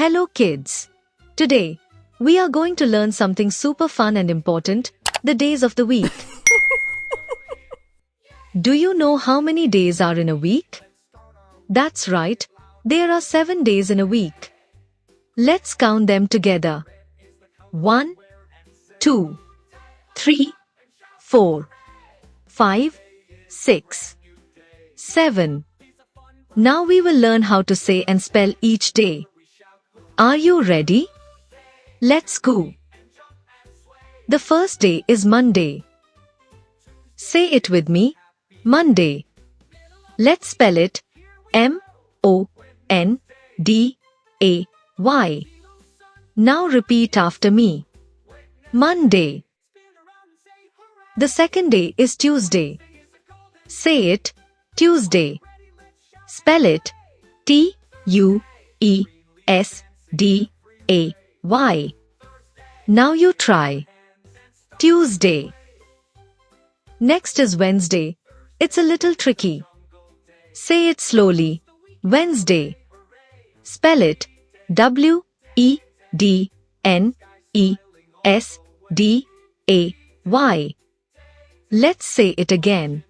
Hello kids. Today, we are going to learn something super fun and important, the days of the week. Do you know how many days are in a week? That's right, there are 7 days in a week. Let's count them together. 1, 2, 3, 4, 5, 6, 7. Now we will learn how to say and spell each day. Are you ready? Let's go. The first day is Monday. Say it with me, Monday. Let's spell it M-O-N-D-A-Y. Now repeat after me. Monday. The second day is Tuesday. Say it, Tuesday. Spell it T-U-E-S-D-A-Y. Now you try. Tuesday. Next is Wednesday. It's a little tricky. Say it slowly. Wednesday. Spell it W-E-D-N-E-S-D-A-Y. Let's say it again.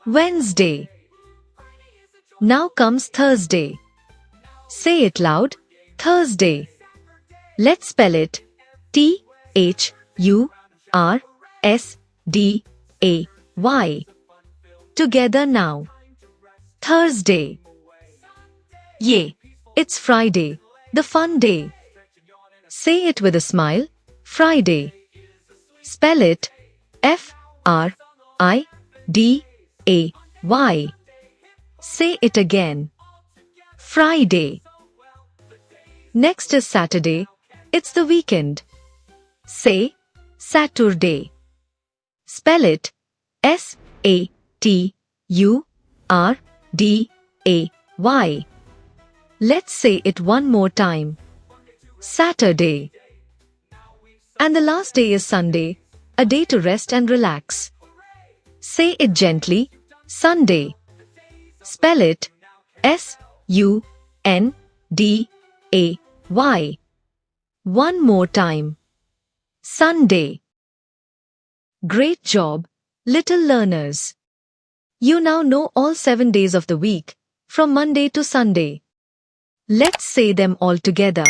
Wednesday. Now comes Thursday. Say it loud. Thursday. Let's spell it T-H-U-R-S-D-A-Y. Together now. Thursday. Yay! It's Friday, the fun day. Say it with a smile. Friday. Spell it F-R-I-D-A-Y. Say it again. Friday. Next is Saturday. It's the weekend. Say Saturday. Spell it S-A-T-U-R-D-A-Y. Let's say it one more time. Saturday. And the last day is Sunday, a day to rest and relax. Say it gently. Sunday. Spell it S-U-N-D-A-Y. One more time. Sunday. Great job, little learners. You now know all 7 days of the week, from Monday to Sunday. Let's say them all together.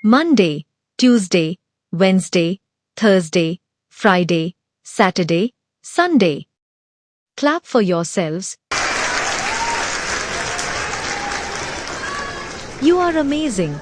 Monday, Tuesday, Wednesday, Thursday, Friday, Saturday, Sunday. Clap for yourselves. You are amazing.